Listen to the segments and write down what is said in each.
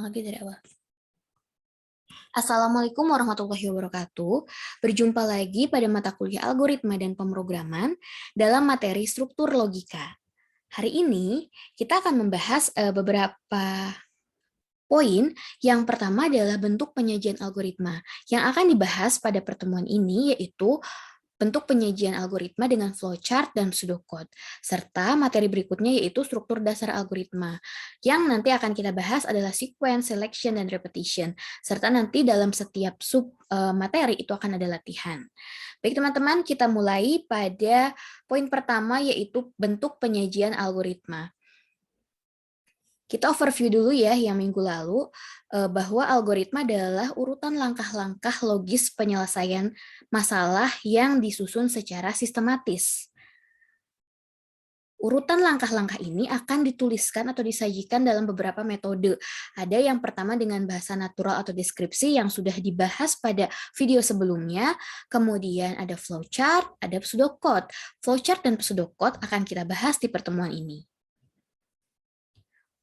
Lagi dari awal. Assalamualaikum warahmatullahi wabarakatuh. Berjumpa lagi pada mata kuliah algoritma dan pemrograman dalam materi struktur logika. Hari ini kita akan membahas beberapa poin. Yang pertama adalah bentuk penyajian algoritma. Yang akan dibahas pada pertemuan ini yaitu bentuk penyajian algoritma dengan flowchart dan pseudocode, serta materi berikutnya yaitu struktur dasar algoritma. Yang nanti akan kita bahas adalah sequence, selection, dan repetition, serta nanti dalam setiap sub materi itu akan ada latihan. Baik teman-teman, kita mulai pada poin pertama yaitu bentuk penyajian algoritma. Kita overview dulu ya yang minggu lalu, bahwa algoritma adalah urutan langkah-langkah logis penyelesaian masalah yang disusun secara sistematis. Urutan langkah-langkah ini akan dituliskan atau disajikan dalam beberapa metode. Ada yang pertama dengan bahasa natural atau deskripsi yang sudah dibahas pada video sebelumnya, kemudian ada flowchart, ada pseudocode. Flowchart dan pseudocode akan kita bahas di pertemuan ini.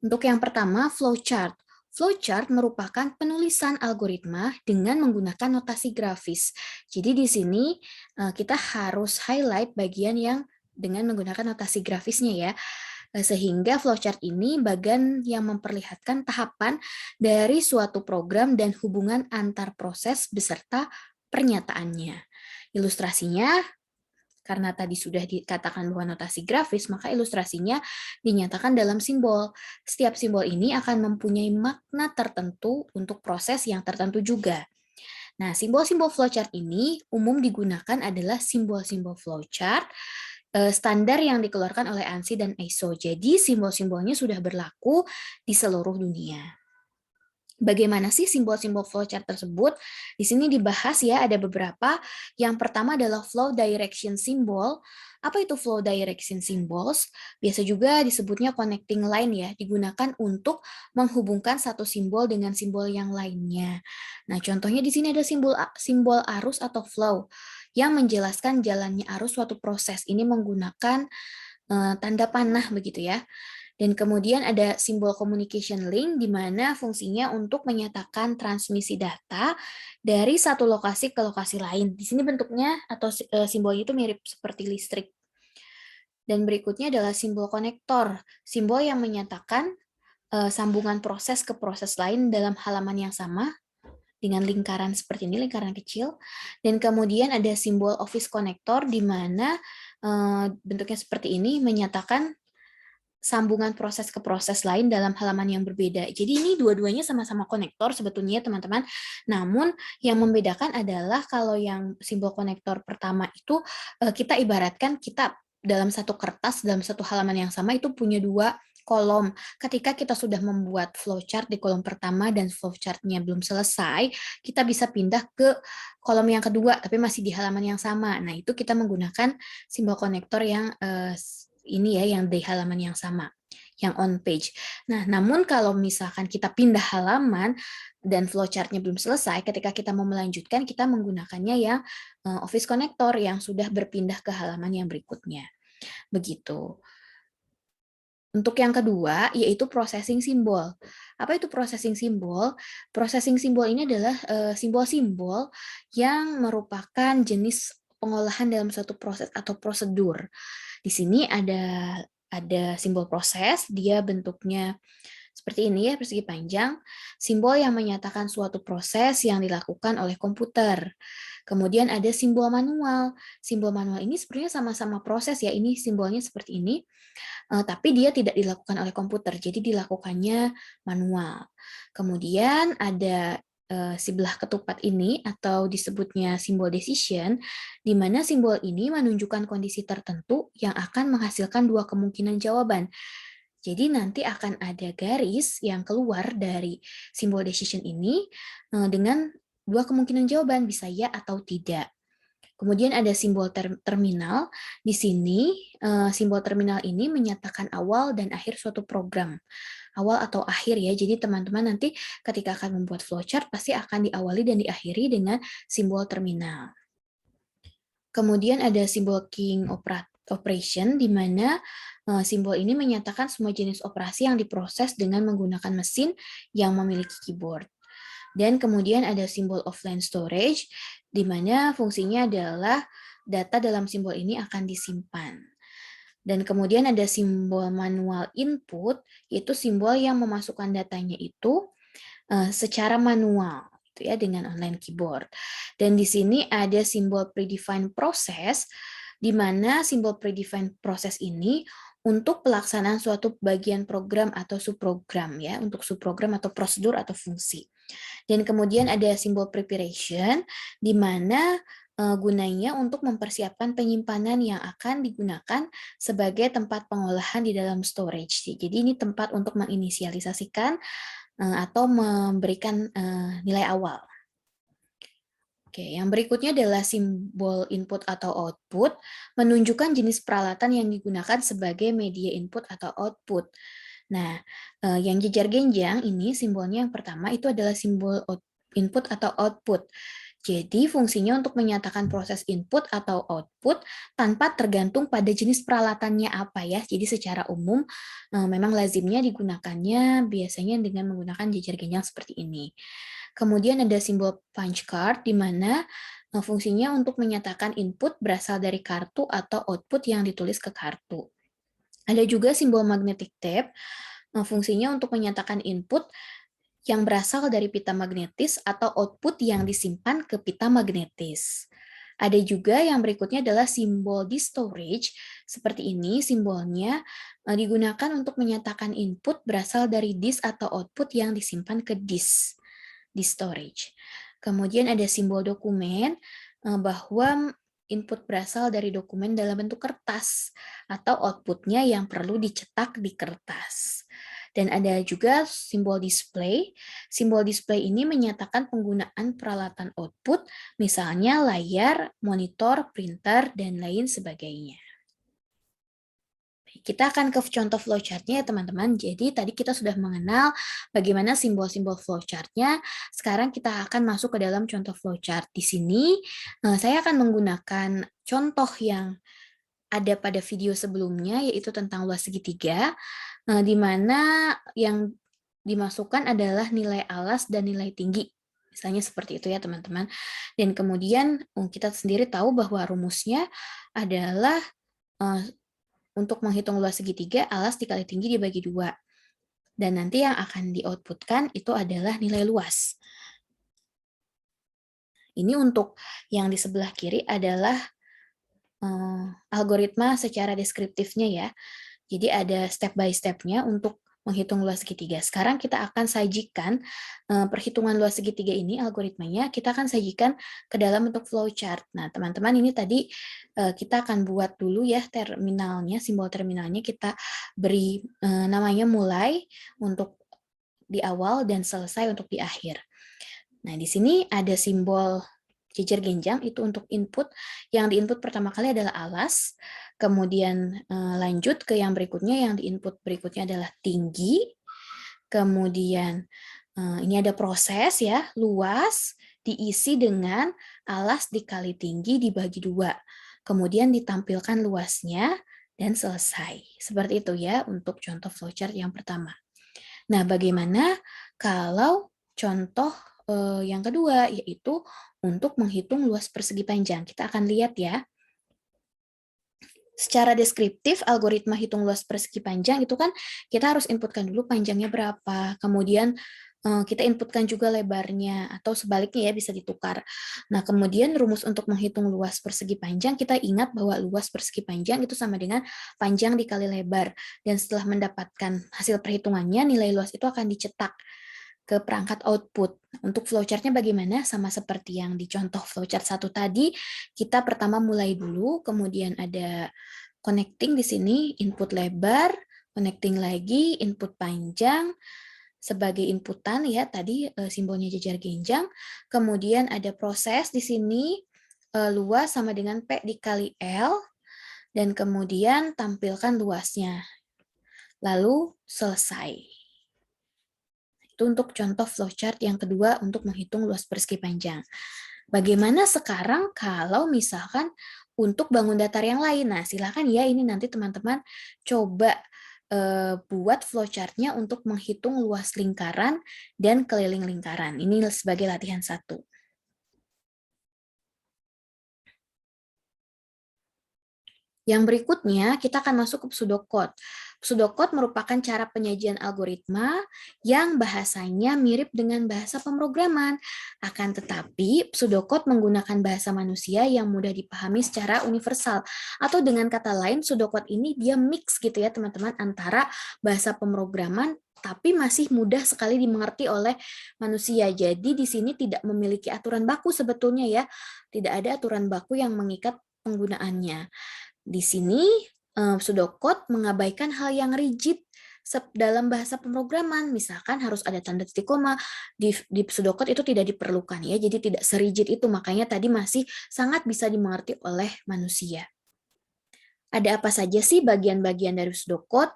Untuk yang pertama, flowchart. Flowchart merupakan penulisan algoritma dengan menggunakan notasi grafis. Jadi di sini kita harus highlight bagian yang dengan menggunakan notasi grafisnya ya. Sehingga flowchart ini bagian yang memperlihatkan tahapan dari suatu program dan hubungan antar proses beserta pernyataannya. Ilustrasinya, karena tadi sudah dikatakan bahwa notasi grafis, maka ilustrasinya dinyatakan dalam simbol. Setiap simbol ini akan mempunyai makna tertentu untuk proses yang tertentu juga. Nah, simbol-simbol flowchart ini umum digunakan adalah simbol-simbol flowchart standar yang dikeluarkan oleh ANSI dan ISO. Jadi, simbol-simbolnya sudah berlaku di seluruh dunia. Bagaimana sih simbol-simbol flowchart tersebut? Di sini dibahas ya, ada beberapa. Yang pertama adalah flow direction symbol. Apa itu flow direction symbols? Biasa juga disebutnya connecting line ya, digunakan untuk menghubungkan satu simbol dengan simbol yang lainnya. Nah, contohnya di sini ada simbol arus atau flow yang menjelaskan jalannya arus suatu proses. Ini menggunakan tanda panah begitu ya. Dan kemudian ada simbol communication link, di mana fungsinya untuk menyatakan transmisi data dari satu lokasi ke lokasi lain. Di sini bentuknya atau simbolnya itu mirip seperti listrik. Dan berikutnya adalah simbol konektor, simbol yang menyatakan sambungan proses ke proses lain dalam halaman yang sama, dengan lingkaran seperti ini, lingkaran kecil. Dan kemudian ada simbol office connector, di mana bentuknya seperti ini, menyatakan sambungan proses ke proses lain dalam halaman yang berbeda. Jadi ini dua-duanya sama-sama konektor sebetulnya teman-teman. Namun yang membedakan adalah kalau yang simbol konektor pertama itu kita ibaratkan kita dalam satu kertas, dalam satu halaman yang sama itu punya dua kolom. Ketika kita sudah membuat flowchart di kolom pertama dan flowchartnya belum selesai, kita bisa pindah ke kolom yang kedua, tapi masih di halaman yang sama. Nah, itu kita menggunakan simbol konektor yang ini ya, yang di halaman yang sama, yang on page. Nah, namun kalau misalkan kita pindah halaman dan flowchartnya belum selesai, ketika kita mau melanjutkan, kita menggunakannya yang office connector yang sudah berpindah ke halaman yang berikutnya. Begitu. Untuk yang kedua, yaitu processing simbol. Apa itu processing simbol? Processing simbol ini adalah simbol-simbol yang merupakan jenis pengolahan dalam suatu proses atau prosedur. Di sini ada simbol proses, dia bentuknya seperti ini ya, persegi panjang, simbol yang menyatakan suatu proses yang dilakukan oleh komputer. Kemudian ada simbol manual. Simbol manual ini sebenarnya sama-sama proses ya, ini simbolnya seperti ini, tapi dia tidak dilakukan oleh komputer, jadi dilakukannya manual. Kemudian ada si belah ketupat ini atau disebutnya simbol decision, di mana simbol ini menunjukkan kondisi tertentu yang akan menghasilkan dua kemungkinan jawaban. Jadi nanti akan ada garis yang keluar dari simbol decision ini dengan dua kemungkinan jawaban, bisa ya atau tidak. Kemudian ada simbol terminal. Di sini simbol terminal ini menyatakan awal dan akhir suatu program. Awal atau akhir ya. Jadi teman-teman nanti ketika akan membuat flowchart pasti akan diawali dan diakhiri dengan simbol terminal. Kemudian ada simbol king operation, di mana Simbol ini menyatakan semua jenis operasi yang diproses dengan menggunakan mesin yang memiliki keyboard. Dan kemudian ada simbol offline storage, di mana fungsinya adalah data dalam simbol ini akan disimpan. Dan kemudian ada simbol manual input, yaitu simbol yang memasukkan datanya itu secara manual, gitu ya, dengan online keyboard. Dan di sini ada simbol predefined process, di mana simbol predefined process ini untuk pelaksanaan suatu bagian program atau subprogram, ya, untuk subprogram atau prosedur atau fungsi. Dan kemudian ada simbol preparation, di mana gunanya untuk mempersiapkan penyimpanan yang akan digunakan sebagai tempat pengolahan di dalam storage. Jadi ini tempat untuk menginisialisasikan atau memberikan nilai awal. Oke, yang berikutnya adalah simbol input atau output, menunjukkan jenis peralatan yang digunakan sebagai media input atau output. Nah, yang jejar genjang ini simbolnya yang pertama itu adalah simbol input atau output. Jadi fungsinya untuk menyatakan proses input atau output tanpa tergantung pada jenis peralatannya apa ya. Jadi secara umum memang lazimnya digunakannya biasanya dengan menggunakan jejar genjang seperti ini. Kemudian ada simbol punch card di mana fungsinya untuk menyatakan input berasal dari kartu atau output yang ditulis ke kartu. Ada juga simbol magnetic tape, fungsinya untuk menyatakan input yang berasal dari pita magnetis atau output yang disimpan ke pita magnetis. Ada juga yang berikutnya adalah simbol di storage, seperti ini simbolnya digunakan untuk menyatakan input berasal dari disk atau output yang disimpan ke disk di storage. Kemudian ada simbol dokumen, bahwa input berasal dari dokumen dalam bentuk kertas atau outputnya yang perlu dicetak di kertas. Dan ada juga simbol display. Simbol display ini menyatakan penggunaan peralatan output, misalnya layar, monitor, printer, dan lain sebagainya. Kita akan ke contoh flowchart-nya ya teman-teman. Jadi tadi kita sudah mengenal bagaimana simbol-simbol flowchart-nya. Sekarang kita akan masuk ke dalam contoh flowchart. Di sini saya akan menggunakan contoh yang ada pada video sebelumnya, yaitu tentang luas segitiga, di mana yang dimasukkan adalah nilai alas dan nilai tinggi. Misalnya seperti itu ya teman-teman. Dan kemudian kita sendiri tahu bahwa rumusnya adalah untuk menghitung luas segitiga, alas dikali tinggi dibagi 2. Dan nanti yang akan di-outputkan itu adalah nilai luas. Ini untuk yang di sebelah kiri adalah algoritma secara deskriptifnya ya. Jadi ada step by step-nya untuk menghitung luas segitiga. Sekarang kita akan sajikan perhitungan luas segitiga ini, algoritmanya, kita akan sajikan ke dalam bentuk flowchart. Nah, teman-teman ini tadi kita akan buat dulu ya terminalnya, simbol terminalnya kita beri namanya mulai untuk di awal dan selesai untuk di akhir. Nah, di sini ada simbol jejer genjang itu untuk input. Yang diinput pertama kali adalah alas, kemudian lanjut ke yang berikutnya, yang diinput berikutnya adalah tinggi, kemudian ini ada proses ya, luas diisi dengan alas dikali tinggi dibagi 2. Kemudian ditampilkan luasnya dan selesai. Seperti itu ya untuk contoh flowchart yang pertama. Nah, bagaimana kalau contoh yang kedua, yaitu untuk menghitung luas persegi panjang. Kita akan lihat ya. Secara deskriptif, algoritma hitung luas persegi panjang itu kan kita harus inputkan dulu panjangnya berapa, kemudian kita inputkan juga lebarnya, atau sebaliknya ya bisa ditukar. Nah, kemudian rumus untuk menghitung luas persegi panjang, kita ingat bahwa luas persegi panjang itu sama dengan panjang dikali lebar. Dan setelah mendapatkan hasil perhitungannya, nilai luas itu akan dicetak ke perangkat output. Untuk flowchart-nya bagaimana? Sama seperti yang di contoh flowchart 1 tadi, kita pertama mulai dulu, kemudian ada connecting di sini, input lebar, connecting lagi, input panjang, sebagai inputan ya, tadi simbolnya jejar genjang, kemudian ada proses di sini, luas sama dengan P dikali L, dan kemudian tampilkan luasnya. Lalu selesai. Itu untuk contoh flowchart yang kedua untuk menghitung luas persegi panjang. Bagaimana sekarang kalau misalkan untuk bangun datar yang lain. Nah, silakan ya ini nanti teman-teman coba buat flowchart-nya untuk menghitung luas lingkaran dan keliling lingkaran. Ini sebagai latihan 1. Yang berikutnya, kita akan masuk ke pseudocode. Pseudocode merupakan cara penyajian algoritma yang bahasanya mirip dengan bahasa pemrograman. Akan tetapi, pseudocode menggunakan bahasa manusia yang mudah dipahami secara universal. Atau dengan kata lain, pseudocode ini dia mix gitu ya teman-teman, antara bahasa pemrograman tapi masih mudah sekali dimengerti oleh manusia. Jadi di sini tidak memiliki aturan baku sebetulnya ya. Tidak ada aturan baku yang mengikat penggunaannya. Di sini, pseudocode mengabaikan hal yang rigid dalam bahasa pemrograman. Misalkan harus ada tanda titik koma, di pseudocode itu tidak diperlukan ya, jadi tidak serigid itu, makanya tadi masih sangat bisa dimengerti oleh manusia. Ada apa saja sih bagian-bagian dari pseudocode?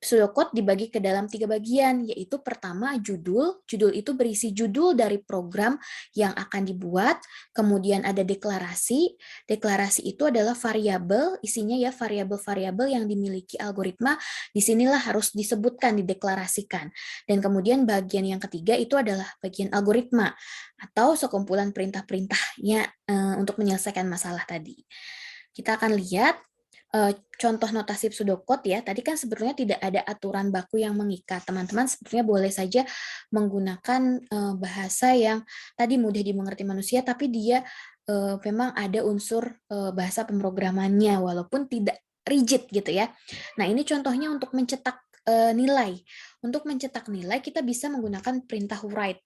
Pseudocode dibagi ke dalam 3 bagian, yaitu pertama judul. Judul itu berisi judul dari program yang akan dibuat. Kemudian ada deklarasi. Deklarasi itu adalah variabel, isinya ya variabel-variabel yang dimiliki algoritma. Disinilah harus disebutkan, dideklarasikan. Dan kemudian bagian yang ketiga itu adalah bagian algoritma atau sekumpulan perintah-perintahnya untuk menyelesaikan masalah tadi. Kita akan lihat contoh notasi pseudocode ya. Tadi kan sebetulnya tidak ada aturan baku yang mengikat. Teman-teman sebetulnya boleh saja menggunakan bahasa yang tadi mudah dimengerti manusia, tapi dia memang ada unsur bahasa pemrogramannya, walaupun tidak rigid gitu ya. Nah ini contohnya untuk mencetak nilai. Untuk mencetak nilai kita bisa menggunakan perintah write.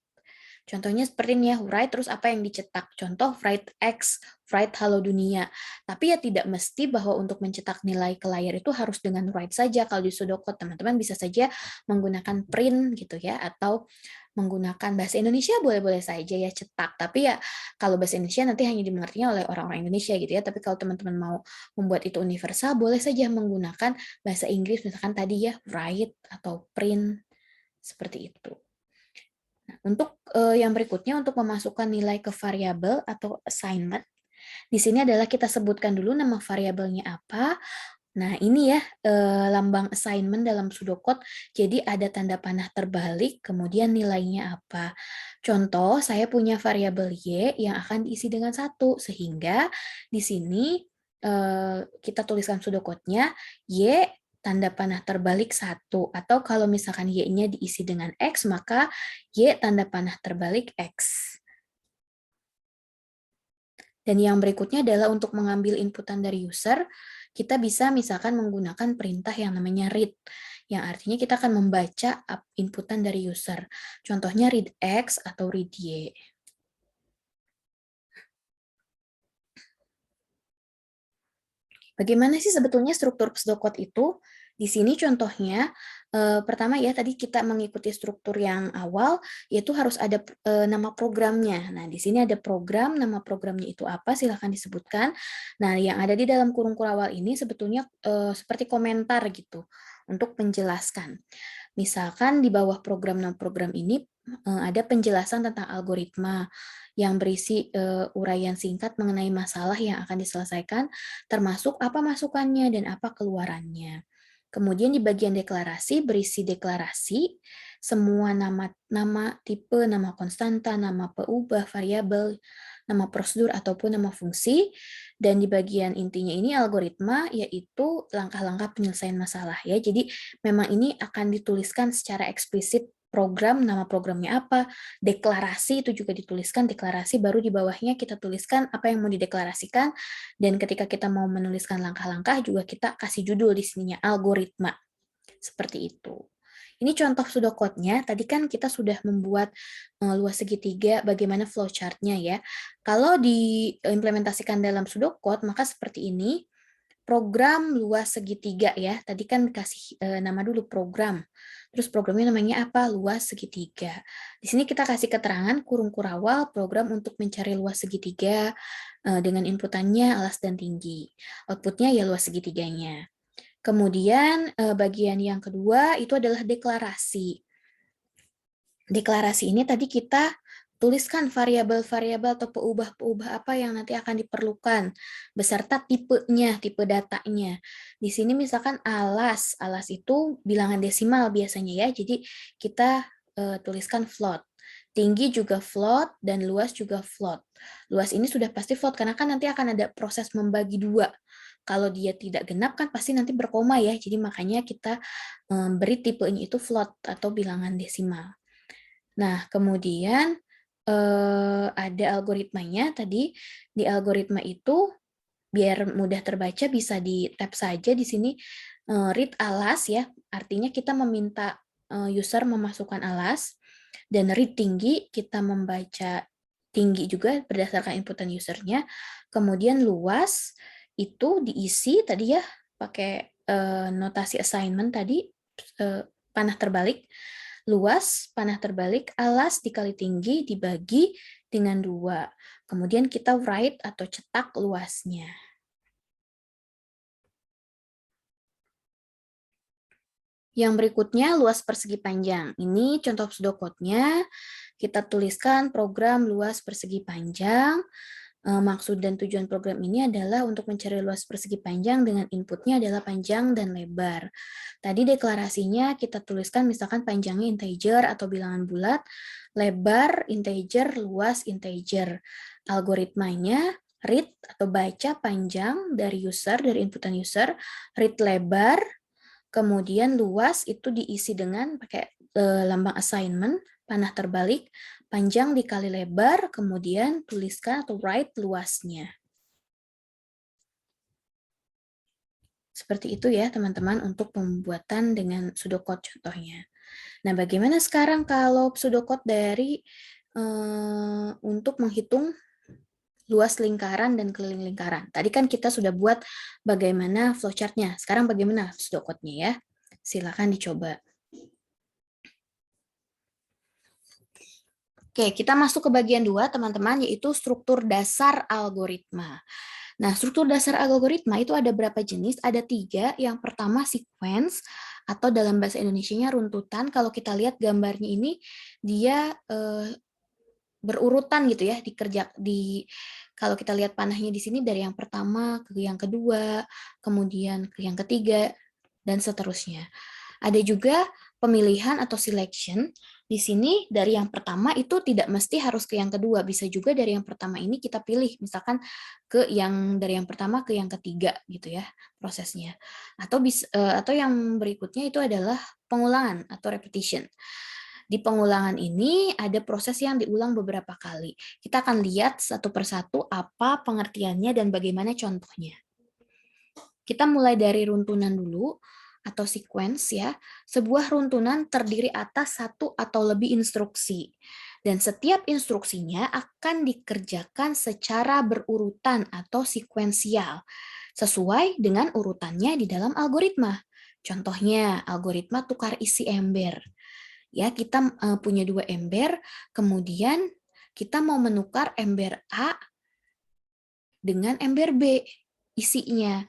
Contohnya seperti ini ya, write terus apa yang dicetak. Contoh write X, write halo dunia. Tapi ya tidak mesti bahwa untuk mencetak nilai ke layar itu harus dengan write saja. Kalau di pseudocode teman-teman bisa saja menggunakan print gitu ya, atau menggunakan bahasa Indonesia boleh-boleh saja ya cetak. Tapi ya kalau bahasa Indonesia nanti hanya dimengertinya oleh orang-orang Indonesia gitu ya. Tapi kalau teman-teman mau membuat itu universal, boleh saja menggunakan bahasa Inggris misalkan tadi ya write atau print seperti itu. Nah, untuk yang berikutnya, untuk memasukkan nilai ke variabel atau assignment, di sini adalah kita sebutkan dulu nama variabelnya apa. Nah, ini ya lambang assignment dalam pseudocode. Jadi ada tanda panah terbalik, kemudian nilainya apa. Contoh, saya punya variabel Y yang akan diisi dengan 1, sehingga di sini kita tuliskan pseudocode-nya Y tanda panah terbalik 1, atau kalau misalkan Y-nya diisi dengan X, maka Y tanda panah terbalik X. Dan yang berikutnya adalah untuk mengambil inputan dari user, kita bisa misalkan menggunakan perintah yang namanya read, yang artinya kita akan membaca inputan dari user. Contohnya read X atau read Y. Bagaimana sih sebetulnya struktur pseudocode itu? Di sini contohnya, pertama ya tadi kita mengikuti struktur yang awal, yaitu harus ada nama programnya. Nah, di sini ada program, nama programnya itu apa, silahkan disebutkan. Nah, yang ada di dalam kurung kurawal ini sebetulnya seperti komentar gitu, untuk menjelaskan. Misalkan di bawah program nama program ini ada penjelasan tentang algoritma yang berisi uraian singkat mengenai masalah yang akan diselesaikan, termasuk apa masukannya dan apa keluarannya. Kemudian di bagian deklarasi berisi deklarasi, semua nama tipe, nama konstanta, nama peubah, variabel, nama prosedur ataupun nama fungsi, dan di bagian intinya ini algoritma yaitu langkah-langkah penyelesaian masalah ya. Jadi memang ini akan dituliskan secara eksplisit program, nama programnya apa, deklarasi itu juga dituliskan, deklarasi baru di bawahnya kita tuliskan apa yang mau dideklarasikan, dan ketika kita mau menuliskan langkah-langkah juga kita kasih judul di sininya, algoritma. Seperti itu. Ini contoh pseudocode-nya, tadi kan kita sudah membuat luas segitiga bagaimana flowchart-nya ya. Kalau diimplementasikan dalam pseudocode, maka seperti ini, program luas segitiga ya. Tadi kan dikasih nama dulu program. Terus programnya namanya apa? Luas segitiga. Di sini kita kasih keterangan kurung kurawal program untuk mencari luas segitiga dengan inputannya alas dan tinggi. Outputnya ya luas segitiganya. Kemudian bagian yang kedua itu adalah deklarasi. Deklarasi ini tadi kita tuliskan variabel-variabel atau peubah-peubah apa yang nanti akan diperlukan, beserta tipenya, tipe datanya. Di sini misalkan alas, alas itu bilangan desimal biasanya ya, jadi kita tuliskan float. Tinggi juga float, dan luas juga float. Luas ini sudah pasti float, karena kan nanti akan ada proses membagi dua. Kalau dia tidak genap kan pasti nanti berkoma ya, jadi makanya kita beri tipenya itu float atau bilangan desimal. Nah, kemudian ada algoritmanya tadi. Di algoritma itu biar mudah terbaca bisa di tab saja di sini read alas ya. Artinya kita meminta user memasukkan alas, dan read tinggi kita membaca tinggi juga berdasarkan inputan usernya. Kemudian luas itu diisi tadi ya pakai notasi assignment tadi, panah terbalik. Luas, panah terbalik, alas dikali tinggi dibagi dengan 2. Kemudian kita write atau cetak luasnya. Yang berikutnya, luas persegi panjang. Ini contoh pseudocode-nya. Kita tuliskan program luas persegi panjang. Maksud dan tujuan program ini adalah untuk mencari luas persegi panjang dengan inputnya adalah panjang dan lebar. Tadi deklarasinya kita tuliskan misalkan panjangnya integer atau bilangan bulat, lebar integer, luas integer. Algoritmanya read atau baca panjang dari user, dari inputan user, read lebar, kemudian luas itu diisi dengan pakai lambang assignment, panah terbalik, panjang dikali lebar, kemudian tuliskan atau write luasnya. Seperti itu ya teman-teman untuk pembuatan dengan pseudocode contohnya. Nah, bagaimana sekarang kalau pseudocode dari untuk menghitung luas lingkaran dan keliling lingkaran? Tadi kan kita sudah buat bagaimana flowchart-nya. Sekarang bagaimana pseudocode-nya ya? Silakan dicoba. Oke, kita masuk ke bagian 2, teman-teman, yaitu struktur dasar algoritma. Nah, struktur dasar algoritma itu ada berapa jenis? Ada 3. Yang pertama sequence, atau dalam bahasa Indonesianya runtutan. Kalau kita lihat gambarnya ini, dia berurutan gitu ya, kalau kita lihat panahnya di sini dari yang pertama ke yang kedua, kemudian ke yang ketiga, dan seterusnya. Ada juga pemilihan atau selection. Di sini dari yang pertama itu tidak mesti harus ke yang kedua, bisa juga dari yang pertama ini kita pilih, misalkan dari yang pertama ke yang ketiga gitu ya prosesnya. Atau yang berikutnya itu adalah pengulangan atau repetition. Di pengulangan ini ada proses yang diulang beberapa kali. Kita akan lihat satu persatu apa pengertiannya dan bagaimana contohnya. Kita mulai dari runtunan dulu atau sequence ya. Sebuah runtunan terdiri atas satu atau lebih instruksi. Dan setiap instruksinya akan dikerjakan secara berurutan atau sekuensial sesuai dengan urutannya di dalam algoritma. Contohnya, algoritma tukar isi ember. Ya, kita punya 2 ember, kemudian kita mau menukar ember A dengan ember B isinya.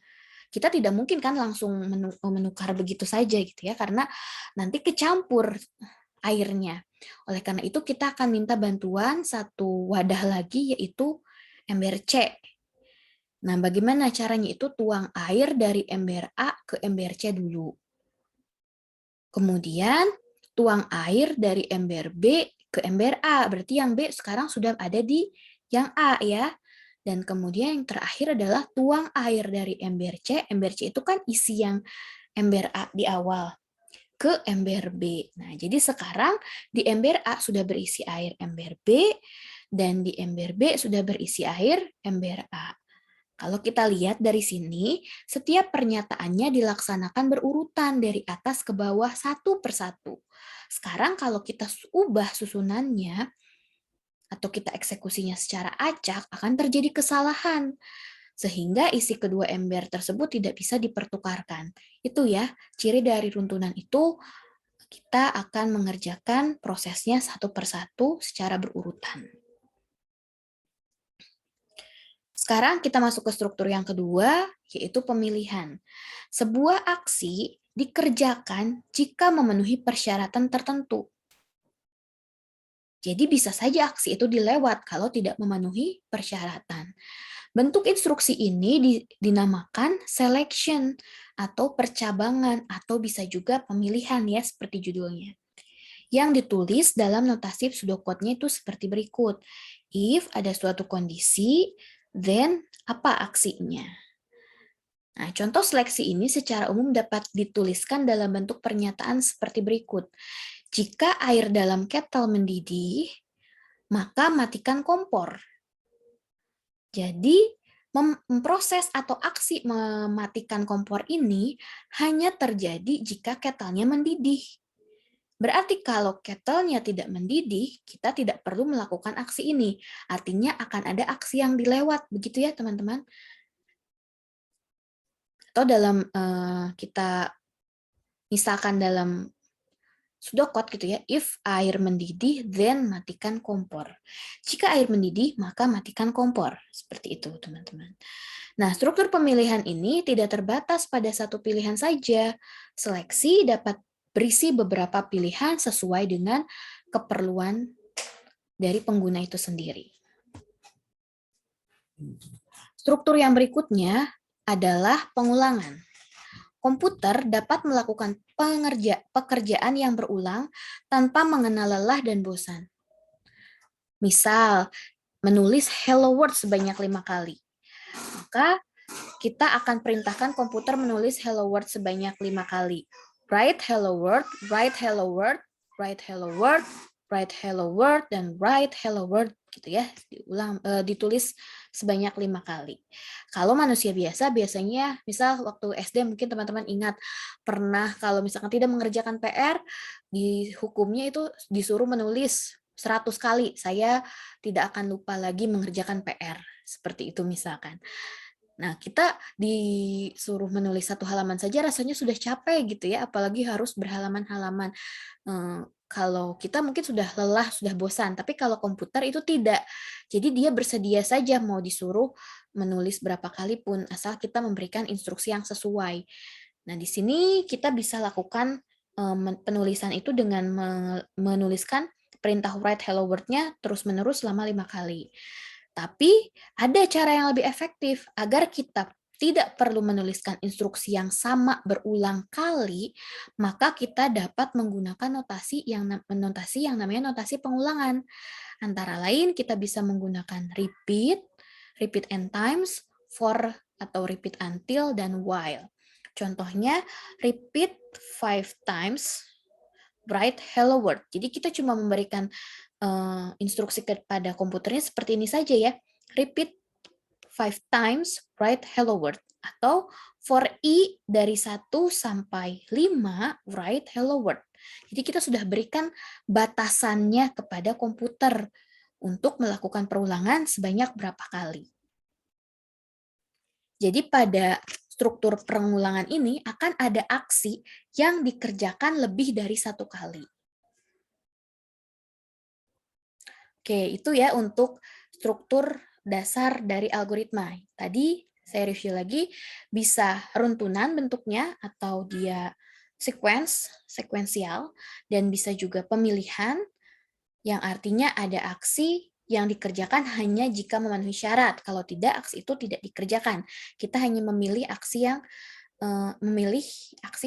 Kita tidak mungkin kan langsung menukar begitu saja gitu ya, karena nanti kecampur airnya. Oleh karena itu kita akan minta bantuan satu wadah lagi, yaitu ember C. Nah, bagaimana caranya itu? Tuang air dari ember A ke ember C dulu. Kemudian tuang air dari ember B ke ember A. Berarti yang B sekarang sudah ada di yang A ya. Dan kemudian yang terakhir adalah tuang air dari ember C. Ember C itu kan isi yang ember A di awal ke ember B. Nah, jadi sekarang di ember A sudah berisi air ember B, dan di ember B sudah berisi air ember A. Kalau kita lihat dari sini, setiap pernyataannya dilaksanakan berurutan dari atas ke bawah satu persatu. Sekarang kalau kita ubah susunannya, atau kita eksekusinya secara acak, akan terjadi kesalahan. Sehingga isi kedua ember tersebut tidak bisa dipertukarkan. Itu ya, ciri dari runtunan itu kita akan mengerjakan prosesnya satu persatu secara berurutan. Sekarang kita masuk ke struktur yang kedua, yaitu pemilihan. Sebuah aksi dikerjakan jika memenuhi persyaratan tertentu. Jadi bisa saja aksi itu dilewat kalau tidak memenuhi persyaratan. Bentuk instruksi ini dinamakan selection atau percabangan atau bisa juga pemilihan ya seperti judulnya. Yang ditulis dalam notasi pseudocode-nya itu seperti berikut. If ada suatu kondisi, then apa aksinya? Nah, contoh seleksi ini secara umum dapat dituliskan dalam bentuk pernyataan seperti berikut. Jika air dalam kettle mendidih, maka matikan kompor. Jadi, memproses atau aksi mematikan kompor ini hanya terjadi jika ketelnya mendidih. Berarti kalau ketelnya tidak mendidih, kita tidak perlu melakukan aksi ini. Artinya akan ada aksi yang dilewat, begitu ya teman-teman? Atau dalam kita misalkan dalam pseudocode gitu ya, if air mendidih, then matikan kompor. Jika air mendidih, maka matikan kompor. Seperti itu teman-teman. Nah, struktur pemilihan ini tidak terbatas pada satu pilihan saja. Seleksi dapat berisi beberapa pilihan sesuai dengan keperluan dari pengguna itu sendiri. Struktur yang berikutnya adalah pengulangan. Komputer dapat melakukan pekerjaan yang berulang tanpa mengenal lelah dan bosan. Misal, menulis hello world sebanyak 5 kali. Maka kita akan perintahkan komputer menulis hello world sebanyak 5 kali. Write hello world, write hello world, write hello world, write hello world, dan write hello world gitu ya, ditulis sebanyak 5 kali. Kalau manusia biasa biasanya misal waktu SD mungkin teman-teman ingat pernah kalau misalkan tidak mengerjakan PR dihukumnya itu disuruh menulis 100 kali. Saya tidak akan lupa lagi mengerjakan PR. Seperti itu misalkan. Nah, kita disuruh menulis 1 halaman saja rasanya sudah capek gitu ya, apalagi harus berhalaman-halaman. Kalau kita mungkin sudah lelah, sudah bosan, tapi kalau komputer itu tidak. Jadi dia bersedia saja mau disuruh menulis berapa kali pun, asal kita memberikan instruksi yang sesuai. Nah, di sini kita bisa lakukan penulisan itu dengan menuliskan perintah write hello world-nya terus-menerus selama 5 kali. Tapi ada cara yang lebih efektif agar kita tidak perlu menuliskan instruksi yang sama berulang kali, maka kita dapat menggunakan notasi yang namanya notasi pengulangan. Antara lain kita bisa menggunakan repeat, repeat n times, for atau repeat until, dan while. Contohnya repeat 5 times, write hello world. Jadi kita cuma memberikan instruksi kepada komputernya seperti ini saja ya. Repeat 5 times, write hello world. Atau for i dari 1 sampai 5, write hello world. Jadi kita sudah berikan batasannya kepada komputer untuk melakukan perulangan sebanyak berapa kali. Jadi pada struktur pengulangan ini akan ada aksi yang dikerjakan lebih dari 1 kali. Oke, itu ya untuk struktur dasar dari algoritma. Tadi saya review lagi, bisa runtunan bentuknya atau dia sekuensial, dan bisa juga pemilihan, yang artinya ada aksi yang dikerjakan hanya jika memenuhi syarat. Kalau tidak, aksi itu tidak dikerjakan. Kita hanya memilih aksi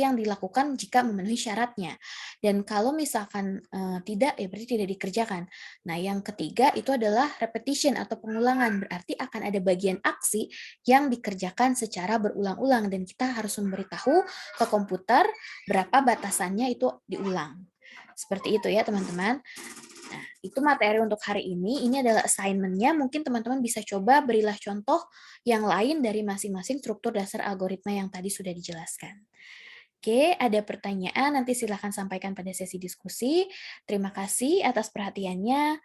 yang dilakukan jika memenuhi syaratnya. Dan kalau misalkan tidak, ya berarti tidak dikerjakan. Nah, yang ketiga itu adalah repetition atau pengulangan. Berarti akan ada bagian aksi yang dikerjakan secara berulang-ulang dan kita harus memberitahu ke komputer berapa batasannya itu diulang. Seperti itu ya, teman-teman. Nah, itu materi untuk hari ini. Ini adalah assignment-nya. Mungkin teman-teman bisa coba berilah contoh yang lain dari masing-masing struktur dasar algoritma yang tadi sudah dijelaskan. Oke, ada pertanyaan, nanti silahkan sampaikan pada sesi diskusi. Terima kasih atas perhatiannya.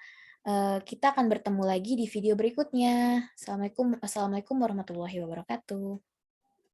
Kita akan bertemu lagi di video berikutnya. Assalamualaikum warahmatullahi wabarakatuh.